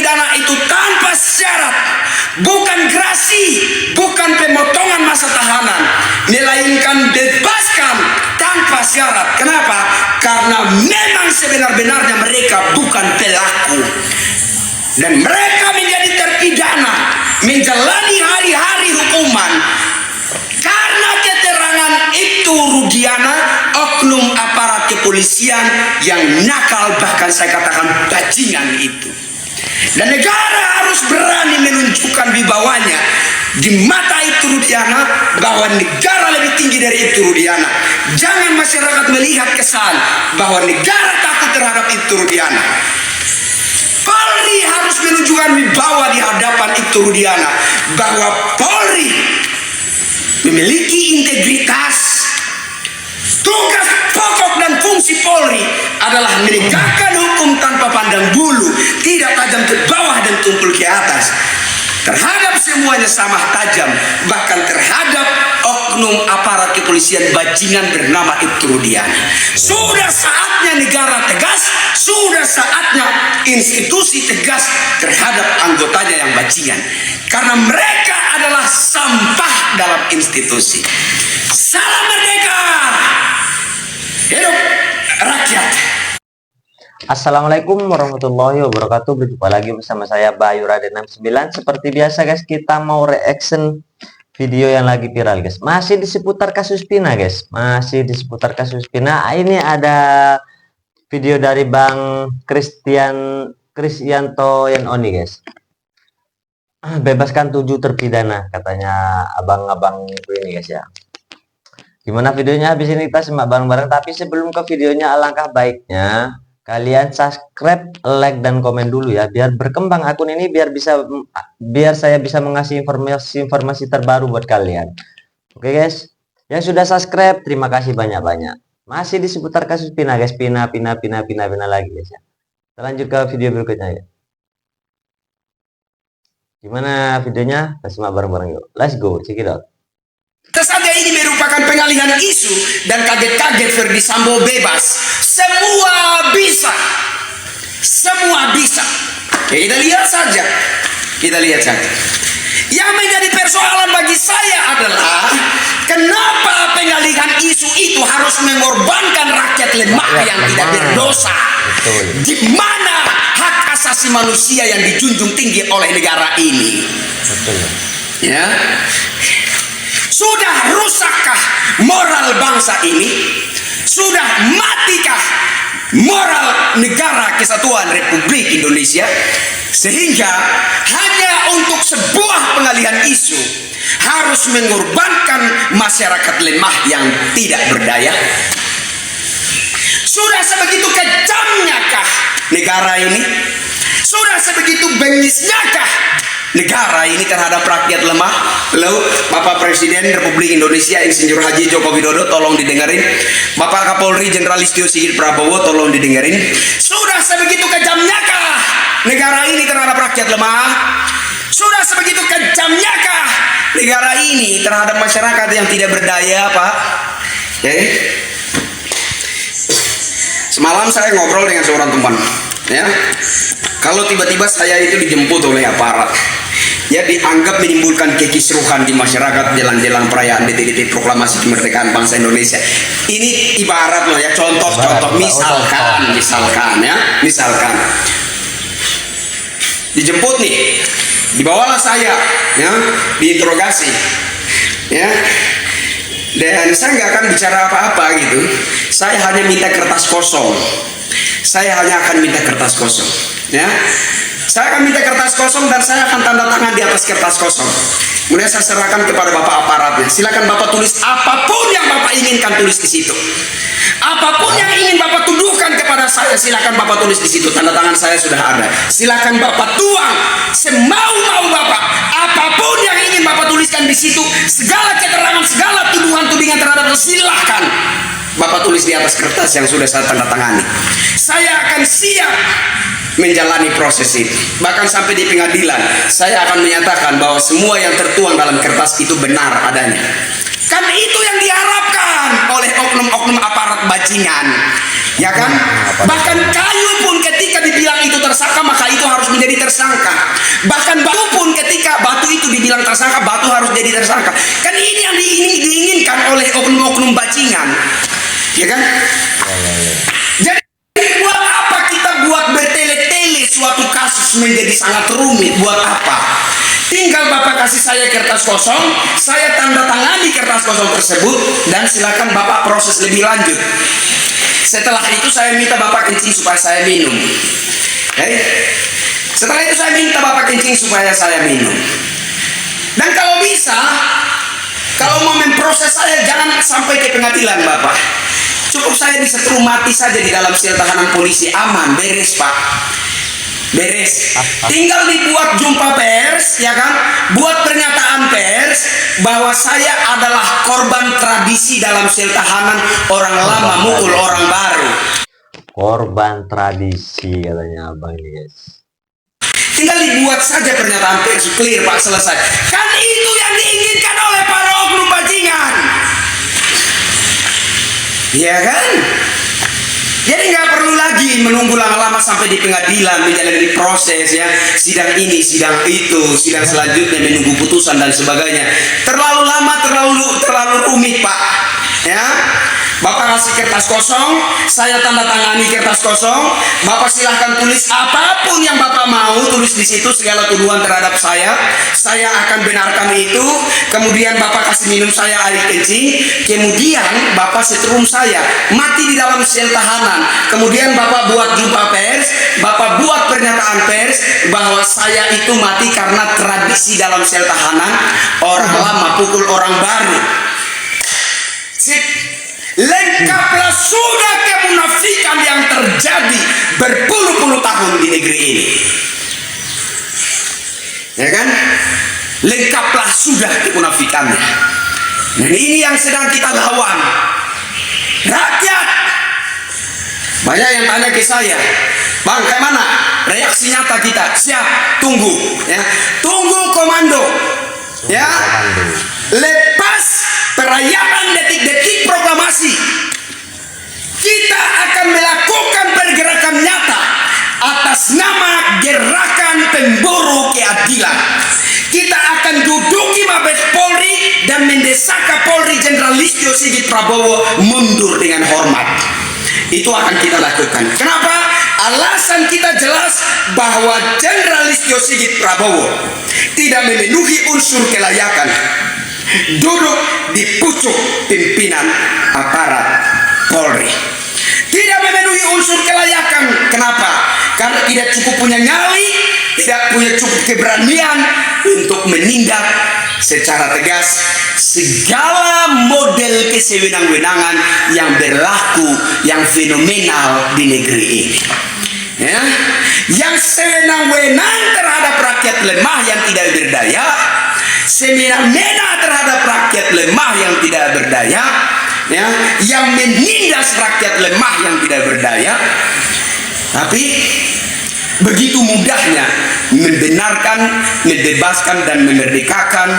terpidana itu tanpa syarat, bukan grasi, bukan pemotongan masa tahanan, melainkan bebaskan tanpa syarat. Kenapa? Karena memang sebenar-benarnya mereka bukan pelaku, dan mereka menjadi terpidana, menjalani hari-hari hukuman karena keterangan itu Rudiana, oknum aparat kepolisian yang nakal, bahkan saya katakan bajingan itu. Dan negara harus berani menunjukkan wibawanya di mata itu Rudiana, bahwa negara lebih tinggi dari itu Rudiana. Jangan masyarakat melihat kesan bahwa negara takut terhadap itu Rudiana. Polri harus menunjukkan wibawa di hadapan itu Rudiana, bahwa Polri memiliki integritas. Tugas pokok dan fungsi Polri adalah menegakkan hukum tanpa pandang bulu, tidak tajam ke bawah dan tumpul ke atas. Terhadap semuanya sama tajam, bahkan terhadap oknum aparat kepolisian bajingan bernama Ibtu Rudiana. Sudah saatnya negara tegas, sudah saatnya institusi tegas terhadap anggotanya yang bajingan, karena mereka adalah sampah dalam institusi. Salam merdeka, hidup rakyat. Assalamualaikum warahmatullahi wabarakatuh. Berjumpa lagi bersama saya Bayu Raden 69. Seperti biasa guys, kita mau reaction video yang lagi viral guys. Masih di seputar kasus Pina guys. Masih di seputar kasus Pina. Ini ada video dari Bang Kristianto Yanoni guys. Bebaskan 7 terpidana, katanya abang-abang ini guys ya. Gimana videonya? Habis ini kita simak bareng-bareng. Tapi sebelum ke videonya, alangkah baiknya kalian subscribe, like, dan komen dulu ya, biar berkembang akun ini, biar saya bisa mengasih informasi terbaru buat kalian. Oke guys, yang sudah subscribe terima kasih banyak-banyak. Masih di seputar kasus Pina guys, Pina lagi guys ya. Kita lanjut ke video berikutnya ya. Gimana videonya? Kita simak bareng-bareng yuk. Let's go, check it out. Saja ini merupakan pengalihan isu dan kaget-kaget Ferdi Sambo bebas. Semua bisa. Ya, kita lihat saja. Yang menjadi persoalan bagi saya adalah kenapa pengalihan isu itu harus mengorbankan rakyat lemah yang tidak berdosa. Di mana hak asasi manusia yang dijunjung tinggi oleh negara ini? Ya. Sudah rusakkah moral bangsa ini? Sudah matikah moral negara kesatuan Republik Indonesia? Sehingga hanya untuk sebuah pengalihan isu harus mengorbankan masyarakat lemah yang tidak berdaya? Sudah sebegitu kejamnyakah negara ini? Sudah sebegitu bengisnyakah negara ini terhadap rakyat lemah? Lalu Bapak Presiden Republik Indonesia Insinyur Haji Joko Widodo tolong didengerin. Bapak Kapolri Jenderal Listio Sigit Prabowo tolong didengerin. Sudah sebegitu kejamnyakah negara ini terhadap rakyat lemah? Sudah sebegitu kejamnyakah negara ini terhadap masyarakat yang tidak berdaya, Pak? Semalam saya ngobrol dengan seorang teman, ya. Kalau tiba-tiba saya itu dijemput oleh aparat, ya, dianggap menimbulkan kekisruhan di masyarakat jelang-jelang perayaan detik-detik proklamasi kemerdekaan bangsa Indonesia. Ini ibarat loh ya, contoh misalkan dijemput nih, dibawalah saya, ya, diinterogasi, ya, dan saya nggak akan bicara apa-apa gitu. Saya hanya minta kertas kosong. Ya, saya akan minta kertas kosong dan saya akan tanda tangan di atas kertas kosong. Kemudian saya serahkan kepada Bapak aparatnya. Silakan Bapak tulis apapun yang Bapak inginkan, tulis di situ. Apapun yang ingin Bapak tuduhkan kepada saya, silakan Bapak tulis di situ. Tanda tangan saya sudah ada. Silakan Bapak tuang semau-mau Bapak. Apapun yang ingin Bapak tuliskan di situ, segala keterangan, segala tuduhan-tudingan terhadap silahkan Bapak tulis di atas kertas yang sudah saya tanda tangani. Saya akan siap menjalani proses itu. Bahkan sampai di pengadilan, saya akan menyatakan bahwa semua yang tertuang dalam kertas itu benar adanya. Kan itu yang diharapkan oleh oknum-oknum aparat bajingan, ya kan? Bahkan kayu pun ketika dibilang itu tersangka, maka itu harus menjadi tersangka. Bahkan batu pun ketika batu itu dibilang tersangka, batu harus jadi tersangka. Kan ini yang diinginkan oleh oknum-oknum bajingan, ya kan? Jadi buat apa kita buat bertele-tele suatu kasus menjadi sangat rumit? Buat apa? Tinggal Bapak kasih saya kertas kosong, saya tanda tangani kertas kosong tersebut, dan silakan Bapak proses lebih lanjut. Setelah itu saya minta Bapak kencing supaya saya minum. Setelah itu saya minta Bapak kencing supaya saya minum. Dan kalau bisa, kalau mau memproses saya jangan sampai ke pengadilan Bapak. Cukup saya disetrum mati saja di dalam sel tahanan polisi, aman, beres Pak. Beres. Tinggal dibuat jumpa pers, ya kan? Buat pernyataan pers bahwa saya adalah korban tradisi dalam sel tahanan, orang lama mukul orang baru. Korban tradisi katanya abang ini guys. Tinggal dibuat saja pernyataan pers, clear Pak, selesai. Kan itu yang diinginkan oleh para oknum bajingan, ya kan? Jadi nggak perlu lagi menunggu lama-lama sampai di pengadilan menjalani proses, ya, sidang ini, sidang itu, sidang selanjutnya menunggu putusan dan sebagainya. Terlalu lama, terlalu rumit Pak, ya. Bapak kasih kertas kosong, saya tanda tangani kertas kosong. Bapak silahkan tulis apapun yang Bapak mau, tulis di situ segala tuduhan terhadap saya. Saya akan benarkan itu. Kemudian Bapak kasih minum saya air kencing. Kemudian Bapak setrum saya mati di dalam sel tahanan. Kemudian Bapak buat jumpa pers, Bapak buat pernyataan pers bahwa saya itu mati karena tradisi dalam sel tahanan, orang lama pukul orang baru. Sip. Lengkaplah sudah kemunafikan yang terjadi berpuluh-puluh tahun di negeri ini, ya kan? Lengkaplah sudah kemunafikannya. Dan ini yang sedang kita lawan. Rakyat banyak yang tanya ke saya, Bang, kayak mana reaksi nyata kita? Siap, tunggu, ya, tunggu komando, ya. Lepas perayaan detik-detik proklamasi, kita akan melakukan pergerakan nyata atas nama Gerakan Pemburu Keadilan. Kita akan duduki Mabes Polri dan mendesak Kapolri Jenderal Listio Sigit Prabowo mundur dengan hormat. Itu akan kita lakukan. Kenapa? Alasan kita jelas bahwa Jenderal Listio Sigit Prabowo tidak memenuhi unsur kelayakan duduk di pucuk pimpinan aparat Polri. Tidak memenuhi unsur kelayakan. Kenapa? Karena tidak cukup punya nyali, tidak punya cukup keberanian untuk menindak secara tegas segala model kesewenang-wenangan yang berlaku, yang fenomenal di negeri ini, ya, yang sewenang-wenang terhadap rakyat lemah yang tidak berdaya, semena-mena terhadap rakyat lemah yang tidak berdaya, ya, yang menindas rakyat lemah yang tidak berdaya. Tapi begitu mudahnya membenarkan, membebaskan dan memerdekakan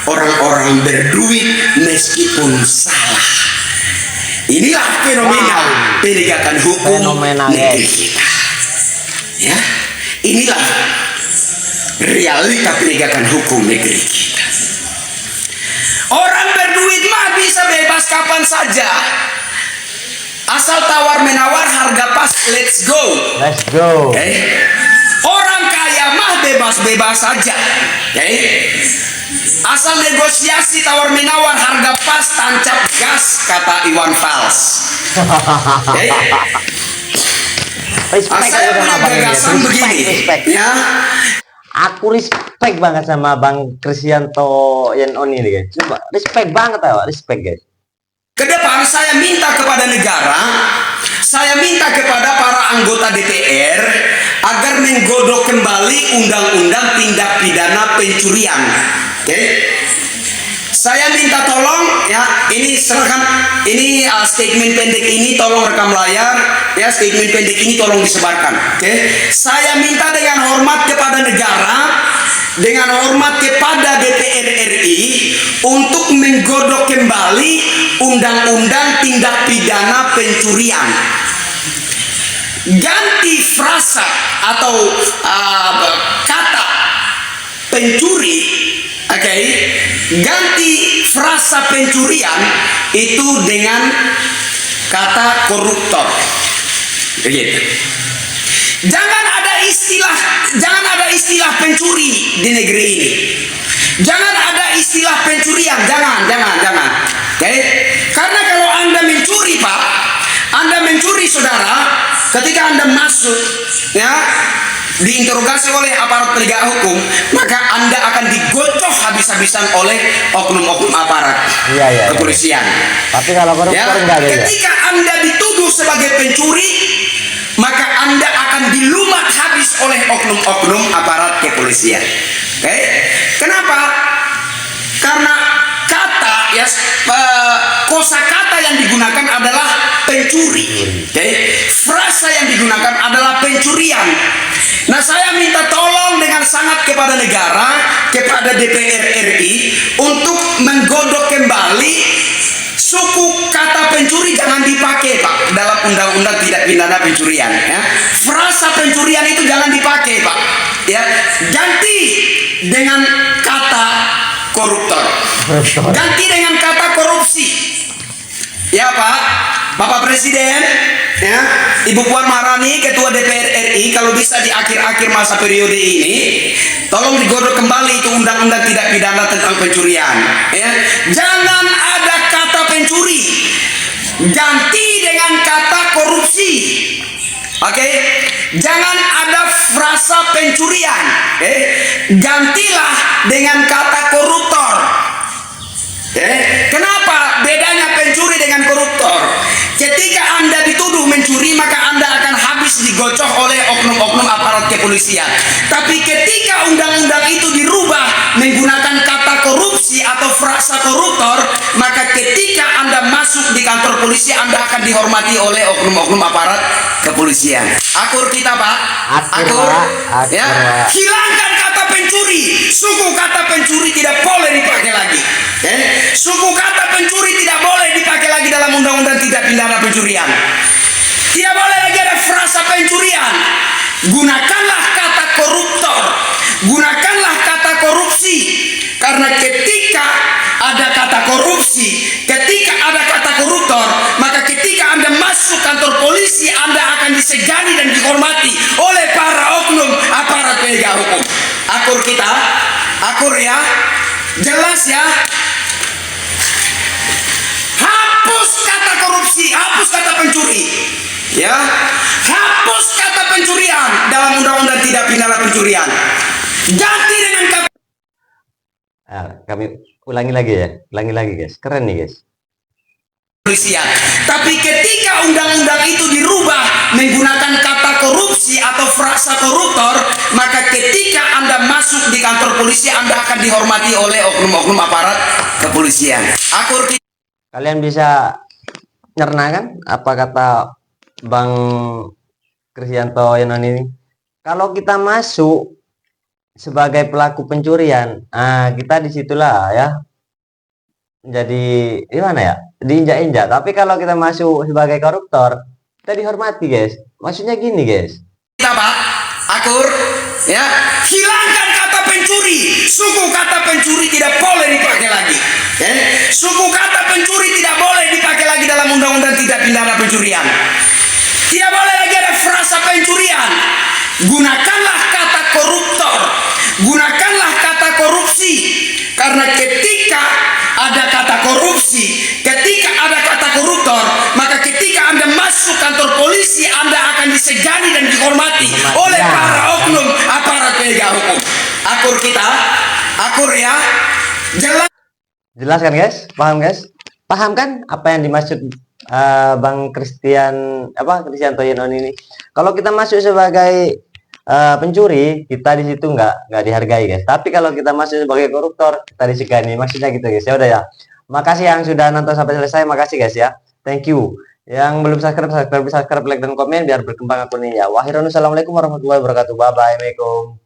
orang-orang berduit meskipun salah. Inilah fenomena penegakan hukum negeri kita, ya. Inilah realita penegakan hukum negeri kita. Orang berduit mah bisa bebas kapan saja, asal tawar menawar, harga pas, let's go. Let's go. Orang kaya mah bebas-bebas saja, asal negosiasi tawar menawar, harga pas, tancap gas, kata Iwan Fals. Saya punya gagasan begini, ya. Aku respect banget sama Bang Kristianto Yenon ini guys. Coba respect banget ya, respect guys. Ke depan saya minta kepada negara, saya minta kepada para anggota DPR agar menggodok kembali undang-undang tindak pidana pencurian. Saya minta tolong, ya, ini serahkan, ini statement pendek ini tolong rekam layar, ya, statement pendek ini tolong disebarkan. Saya minta dengan hormat kepada negara, dengan hormat kepada DPR RI untuk menggodok kembali undang-undang tindak pidana pencurian. Ganti frasa atau ganti frasa pencurian itu dengan kata koruptor. Begitu. Jangan ada istilah pencuri di negeri ini. Jangan ada istilah pencurian, jangan. Oke? Karena kalau Anda mencuri, Pak, Anda mencuri, saudara, ketika Anda masuk, ya, diinterogasi oleh aparat penegak hukum, maka Anda akan digocok habis-habisan oleh oknum-oknum aparat kepolisian. Tapi kalau koruptor enggak ada. Ketika Anda dituduh sebagai pencuri, maka Anda akan dilumat habis oleh oknum-oknum aparat kepolisian. Oke? Kenapa? Karena kata, ya, kosakata yang digunakan adalah pencuri. Oke? Frasa yang digunakan adalah pencurian. Nah, saya minta tolong dengan sangat kepada negara, kepada DPR RI untuk menggodok kembali suku kata pencuri. Jangan dipakai, Pak, dalam undang-undang tidak pidana pencurian, ya. Frasa pencurian itu jangan dipakai, Pak, ya. Ganti dengan kata koruptor. Ganti dengan kata korupsi. Ya, Pak, Bapak Presiden, ya, Ibu Puan Maharani, Ketua DPR RI, kalau bisa di akhir-akhir masa periode ini, tolong digodok kembali itu undang-undang tidak pidana tentang pencurian, ya. Jangan ada kata pencuri, ganti dengan kata korupsi. Oke? Jangan ada frasa pencurian, gantilah dengan kata koruptor. Kenapa bedanya pencuri dengan koruptor? Ketika Anda dituduh mencuri, maka Anda akan habis digocok oleh oknum-oknum aparat kepolisian. Tapi ketika undang-undang itu dirubah menggunakan kata korupsi atau frasa koruptor, maka ketika Anda masuk di kantor polisi, Anda akan dihormati oleh oknum-oknum aparat kepolisian. Akur kita, Pak. Akur. Ya. Hilangkan kata pencuri. Suku kata pencuri tidak boleh dipakai lagi. Suku kata pencuri tidak boleh dipakai lagi dalam undang-undang tidak pidana pencurian. Tidak boleh lagi ada frasa pencurian. Gunakanlah kata koruptor. Gunakanlah kata korupsi. Karena ketika ada kata korupsi, ketika ada kata koruptor, maka ketika Anda masuk kantor polisi, Anda akan disegani dan dihormati oleh para oknum aparat penegak hukum. Akur kita, akur ya, jelas ya. Hapus kata korupsi, hapus kata pencuri, ya, hapus kata pencurian dalam undang-undang tidak pidana pencurian. Ganti dengan kata. Nah, kami ulangi lagi guys, keren nih guys. Kepolisian. Tapi ketika undang-undang itu dirubah menggunakan kata korupsi atau frasa koruptor, maka ketika Anda masuk di kantor polisi, Anda akan dihormati oleh oknum-oknum aparat kepolisian. Akur. Kalian bisa nyerna kan apa kata Bang Kristianto Yonon ini? Kalau kita masuk sebagai pelaku pencurian, kita disitulah ya jadi gimana ya, diinjak-injak. Tapi kalau kita masuk sebagai koruptor, kita dihormati guys. Maksudnya gini guys, kita, Pak, akur ya, hilangkan kata pencuri. Suku kata pencuri tidak boleh dipakai lagi. Suku kata pencuri tidak boleh dipakai lagi dalam undang-undang tidak pidana pencurian. Tidak boleh lagi ada frasa pencurian. Gunakanlah kata koruptor. Gunakanlah kata korupsi. Karena ketika ada kata korupsi, ketika ada kata koruptor, maka ketika Anda masuk kantor polisi, Anda akan disegani dan dihormati oleh para oknum aparat penegak hukum. Akur kita, akur ya. Jelas kan guys? Paham guys? Paham kan apa yang dimaksud Bang Kristianto Yonon ini? Kalau kita masuk sebagai pencuri, kita di situ nggak dihargai guys. Tapi kalau kita masuk sebagai koruptor, kita disegani. Maksudnya gitu guys. Ya udah ya. Makasih yang sudah nonton sampai selesai. Makasih guys ya. Thank you. Yang belum subscribe, like dan komen biar berkembang akunnya. Wassalamualaikum warahmatullahi wabarakatuh. Bye bye. Assalamualaikum.